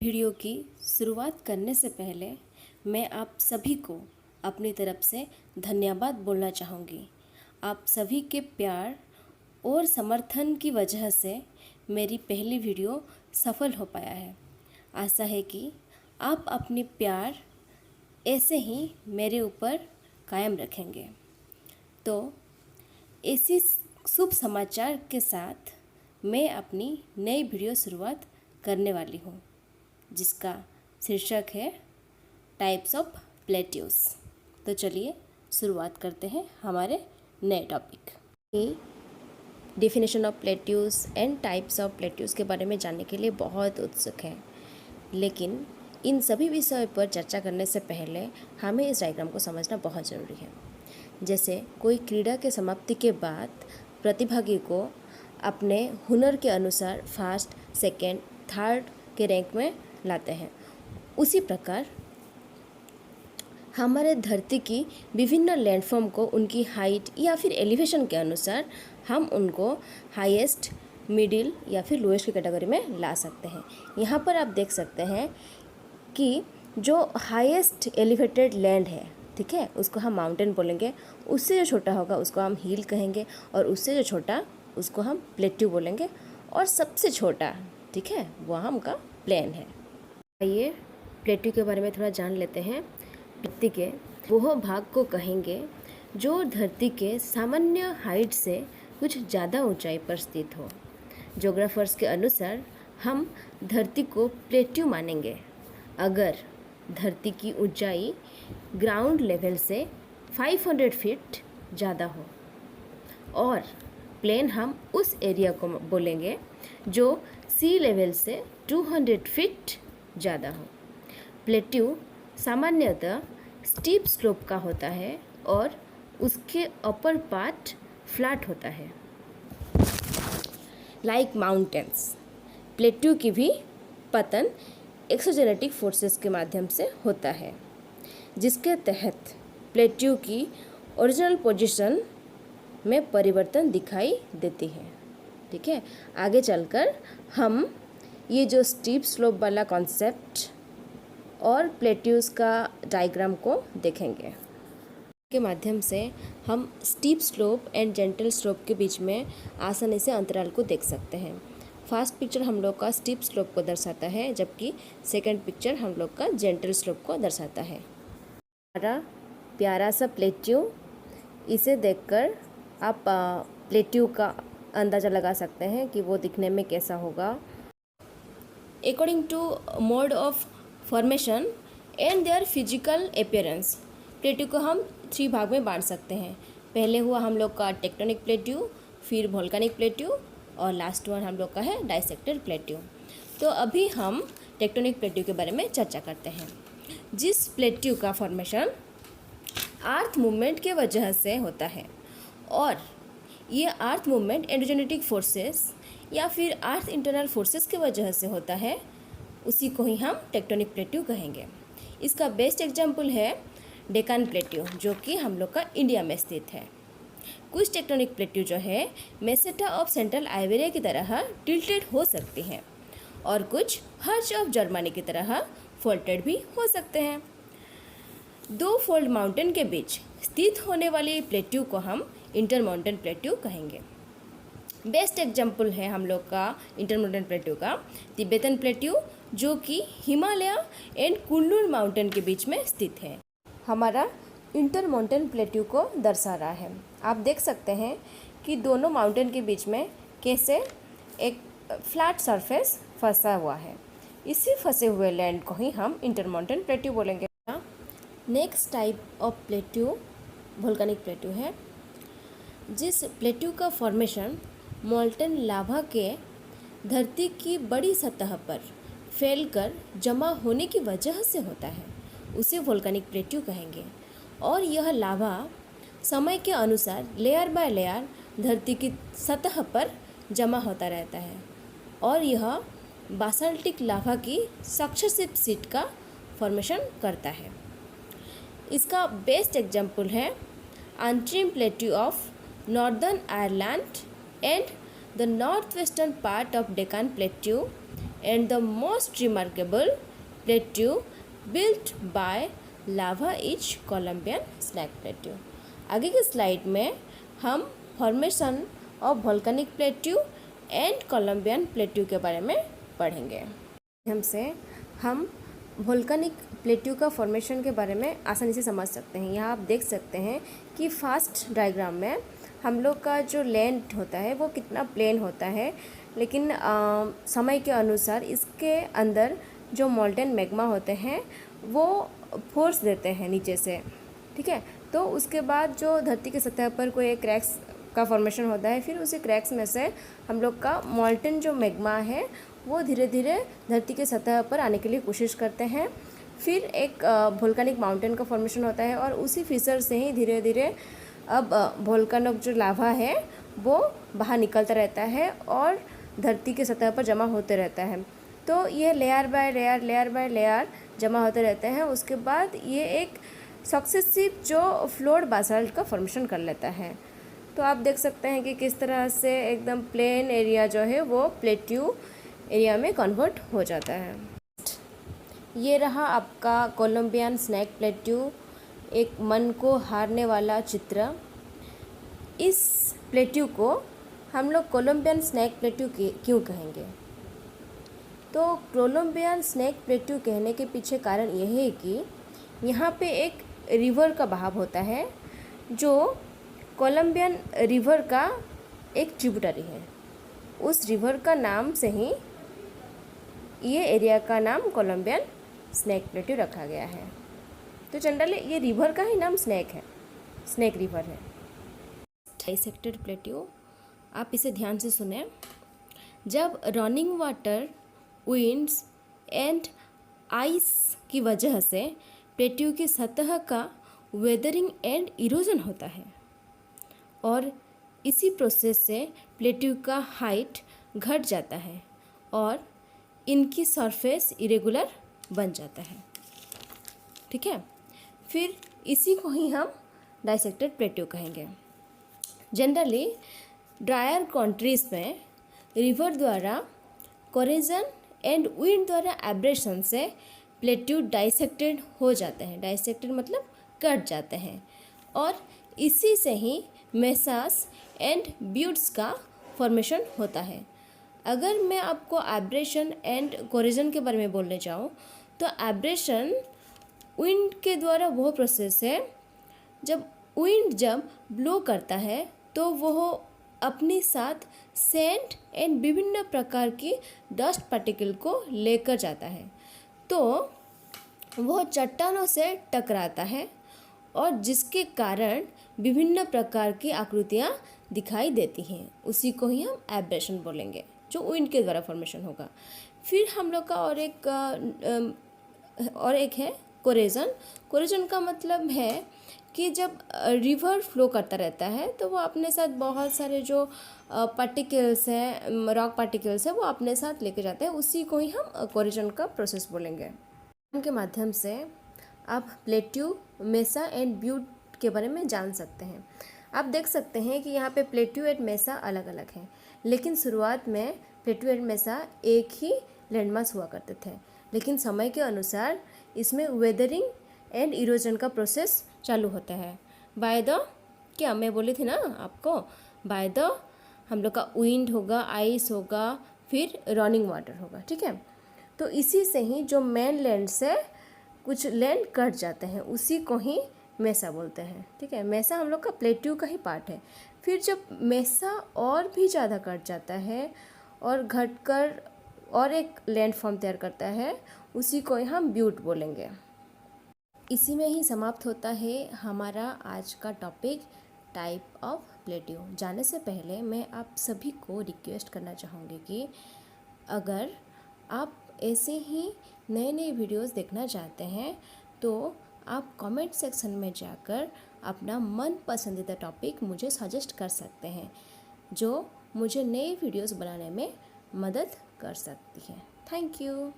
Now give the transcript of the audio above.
Video की शुरुआत करने से पहले मैं आप सभी को अपनी तरफ से धन्यवाद बोलना चाहूँगी। आप सभी के प्यार और समर्थन की वजह से मेरी पहली वीडियो सफल हो पाया है। आशा है कि आप अपनी प्यार ऐसे ही मेरे ऊपर कायम रखेंगे। तो इसी शुभ समाचार के साथ मैं अपनी नई वीडियो शुरुआत करने वाली हूँ, जिसका शीर्षक है टाइप्स ऑफ प्लेट्यूज। तो चलिए शुरुआत करते हैं हमारे नए टॉपिक की। Definition of plateaus and types of plateaus के बारे में जानने के लिए बहुत उत्सुक हैं, लेकिन इन सभी विषयों पर चर्चा करने से पहले हमें इस डायग्राम को समझना बहुत ज़रूरी है। जैसे कोई क्रीड़ा के समाप्ति के बाद प्रतिभागी को अपने हुनर के अनुसार फर्स्ट, सेकेंड, थर्ड के रैंक में लाते हैं, उसी प्रकार हमारे धरती की विभिन्न लैंडफॉर्म को उनकी हाइट या फिर एलिवेशन के अनुसार हम उनको हाईएस्ट, मिडिल या फिर लोएस्ट की कैटेगरी में ला सकते हैं। यहाँ पर आप देख सकते हैं कि जो हाईएस्ट एलिवेटेड लैंड है, ठीक है, उसको हम माउंटेन बोलेंगे। उससे जो छोटा होगा उसको हम हिल कहेंगे, और उससे जो छोटा उसको हम प्लेट्यू बोलेंगे, और सबसे छोटा, ठीक है, वह हमका प्लेन है। आइए प्लेट्यू के बारे में थोड़ा जान लेते हैं। धरती के वह भाग को कहेंगे जो धरती के सामान्य हाइट से कुछ ज़्यादा ऊंचाई पर स्थित हो। ज्योग्राफर्स के अनुसार हम धरती को प्लेट्यू मानेंगे अगर धरती की ऊंचाई ग्राउंड लेवल से 500 फीट ज़्यादा हो, और प्लेन हम उस एरिया को बोलेंगे जो सी लेवल से 200 फीट ज़्यादा हो। प्लेट्यू सामान्यतः स्टीप स्लोप का होता है और उसके अपर पार्ट फ्लैट होता है। लाइक माउंटेन्स, प्लेट्यू की भी पतन एक्सोजेनेटिक फोर्सेस के माध्यम से होता है, जिसके तहत प्लेट्यू की ओरिजिनल पोजीशन में परिवर्तन दिखाई देती है। ठीक है, आगे चलकर हम ये जो स्टीप स्लोप वाला कॉन्सेप्ट और प्लेट्यूज का डायग्राम को देखेंगे के माध्यम से हम steep slope and gentle slope के बीच में आसानी से अंतराल को देख सकते हैं। फर्स्ट पिक्चर हम लोग का स्टीप स्लोप को दर्शाता है, जबकि सेकंड पिक्चर हम लोग का जेंटल स्लोप को दर्शाता है। हमारा प्यारा सा प्लेट्यू, इसे देखकर आप प्लेट्यू का अंदाज़ा लगा सकते हैं कि वो दिखने में कैसा होगा। According to mode of formation and their physical appearance, plateau को हम 3 भाग में बांट सकते हैं। पहले हुआ हम लोग का टेक्टोनिक प्लेट्यू, फिर वोल्केनिक प्लेट्यू, और लास्ट वन हम लोग का है डाइसेक्टेड प्लेट्यू। तो अभी हम टेक्टोनिक प्लेट्यू के बारे में चर्चा करते हैं, जिस प्लेट्यू का फॉर्मेशन अर्थ मूवमेंट के वजह से होता है, और ये अर्थ मूवमेंट एंडोजेनेटिक फोर्सेस या फिर अर्थ इंटरनल फोर्सेस की वजह से होता है। उसी को ही हम टेक्टोनिक प्लेट्यू कहेंगे। इसका बेस्ट एग्जाम्पल है डेक्कन प्लेट्यू, जो कि हम लोग का इंडिया में स्थित है। कुछ टेक्टोनिक प्लेट्यू जो है मेसेटा ऑफ सेंट्रल आइबेरिया की तरह टिल्टेड हो सकती हैं, और कुछ हर्च ऑफ जर्मनी की तरह फोल्टेड भी हो सकते हैं। 2 फोल्ड माउंटेन के बीच स्थित होने वाली प्लेट्यू को हम इंटर माउंटेन प्लेट्यू कहेंगे। बेस्ट एग्जाम्पल है हम लोग का इंटर माउंटेन प्लेट्यू का तिब्बतन प्लेट्यू, जो कि हिमालय एंड कुनलुन माउंटेन के बीच में स्थित है। हमारा इंटर माउंटेन प्लेट्यू को दर्शा रहा है। आप देख सकते हैं कि दोनों माउंटेन के बीच में कैसे एक फ्लैट सरफेस फंसा हुआ है। इसी फंसे हुए लैंड को ही हम इंटर माउंटेन प्लेट्यू बोलेंगे। Next type of plateau volcanic plateau है, जिस प्लेट्यू का फॉर्मेशन मोल्टन लावा के धरती की बड़ी सतह पर फैलकर जमा होने की वजह से होता है, उसे वोल्केनिक प्लेट्यू कहेंगे। और यह लावा समय के अनुसार लेयर बाय लेयर धरती की सतह पर जमा होता रहता है, और यह बासाल्टिक लावा की सक्सेसिव शीट का फॉर्मेशन करता है। इसका बेस्ट एग्जाम्पल है Antrim plateau of Northern Ireland and the north western part of Deccan plateau and the most remarkable plateau built by lava is Columbian snake plateau। आगे के स्लाइड में हम formation of volcanic plateau and Columbian plateau के बारे में पढ़ेंगे। हमसे हम वोल्केनिक प्लेट्यू का फॉर्मेशन के बारे में आसानी से समझ सकते हैं। यहाँ आप देख सकते हैं कि फास्ट डायग्राम में हम लोग का जो लैंड होता है वो कितना प्लेन होता है, लेकिन समय के अनुसार इसके अंदर जो मोल्टेन मैग्मा होते हैं वो फोर्स देते हैं नीचे से, ठीक है। तो उसके बाद जो धरती की सतह पर कोई एक क्रैक्स का फॉर्मेशन होता है, फिर उसी क्रैक्स में से हम लोग का मोल्टेन जो मैग्मा है वो धीरे धीरे धरती की सतह पर आने के लिए कोशिश करते हैं। फिर एक वोल्केनिक माउंटेन का फॉर्मेशन होता है और उसी फिसर से ही धीरे धीरे अब वोल्केनिक जो लावा है वो बाहर निकलता रहता है और धरती की सतह पर जमा होते रहता है। तो ये लेयर बाय लेयर जमा होते रहते हैं। उसके बाद ये एक सक्सेसिव जो फ्लोर्ड बासाल्ट का फॉर्मेशन कर लेता है। तो आप देख सकते हैं कि किस तरह से एकदम प्लेन एरिया जो है वो प्लेट्यू एरिया में कन्वर्ट हो जाता है। ये रहा आपका कोलंबियन स्नैक प्लेट्यू, एक मन को हारने वाला चित्र। इस प्लेट्यू को हम लोग कोलंबियन स्नैक प्लेट्यू क्यों कहेंगे? तो कोलंबियन स्नैक प्लेट्यू कहने के पीछे कारण यह है कि यहाँ पे एक रिवर का बहाव होता है जो कोलंबियन रिवर का एक ट्रिब्यूटरी है। उस रिवर का नाम से ही ये एरिया का नाम कोलंबियन स्नैक प्लेट्यू रखा गया है। तो जनरली ये रिवर का ही नाम स्नैक है, स्नैक रिवर है। डाइसेक्टेड प्लेट्यू, आप इसे ध्यान से सुने। जब running water, winds and ice की वजह से प्लेट्यू की सतह का वेदरिंग एंड इरोजन होता है और इसी प्रोसेस से प्लेट्यू का हाइट घट जाता है और इनकी सरफेस इरेगुलर बन जाता है, ठीक है। फिर इसी को ही हम डाइसेक्टेड प्लेट्यू कहेंगे। जनरली ड्रायर कंट्रीज में रिवर द्वारा कोरेजन एंड विंड द्वारा एब्रेशन से प्लेट्यू डाइसेक्टेड हो जाते हैं। डाइसेक्टेड मतलब कट जाते हैं और इसी से ही मेसास एंड ब्यूट्स का फॉर्मेशन होता है। अगर मैं आपको एब्रेशन एंड कोरेजन के बारे में बोलने जाऊँ तो एब्रेशन विंड के द्वारा वो प्रोसेस है जब विंड ब्लो करता है तो वह अपने साथ सैंड एंड विभिन्न प्रकार की डस्ट पार्टिकल को लेकर जाता है। तो वह चट्टानों से टकराता है और जिसके कारण विभिन्न प्रकार की आकृतियाँ दिखाई देती हैं। उसी को ही हम एब्रेशन बोलेंगे जो विंड के द्वारा फॉर्मेशन होगा। फिर हम लोग का और एक है कोरेजन। कोरेजन का मतलब है कि जब रिवर फ्लो करता रहता है तो वो अपने साथ बहुत सारे जो पार्टिकल्स हैं, रॉक पार्टिकल्स हैं, वो अपने साथ लेके जाते हैं। उसी को ही हम कोरेजन का प्रोसेस बोलेंगे। के माध्यम से आप प्लेट्यू, मेसा एंड ब्यूट के बारे में जान सकते हैं। आप देख सकते हैं कि यहाँ पे प्लेट्यू एंड मेसा अलग अलग हैं, लेकिन शुरुआत में प्लेट्यू एंड मेसा एक ही लैंडमास हुआ करते थे। लेकिन समय के अनुसार इसमें वेदरिंग एंड इरोजन का प्रोसेस चालू होता है। बाय द, क्या मैं बोली थी ना आपको, बाय द हम लोग का विंड होगा, आइस होगा, फिर रनिंग वाटर होगा, ठीक है। तो इसी से ही जो मेन लैंड से कुछ लैंड कट जाते हैं उसी को ही मेसा बोलते हैं, ठीक है। मेसा हम लोग का प्लेट्यू का ही पार्ट है। फिर जब मेसा और भी ज़्यादा कट जाता है और घटकर और एक लैंड फॉर्म तैयार करता है, उसी को ही हम ब्यूट बोलेंगे। इसी में ही समाप्त होता है हमारा आज का टॉपिक टाइप ऑफ प्लेट्यू। जाने से पहले मैं आप सभी को रिक्वेस्ट करना चाहूँगी कि अगर आप ऐसे ही नए नए वीडियोस देखना चाहते हैं तो आप कमेंट सेक्शन में जाकर अपना मन पसंदीदा टॉपिक मुझे सजेस्ट कर सकते हैं, जो मुझे नए वीडियोस बनाने में मदद कर सकती है। Thank you.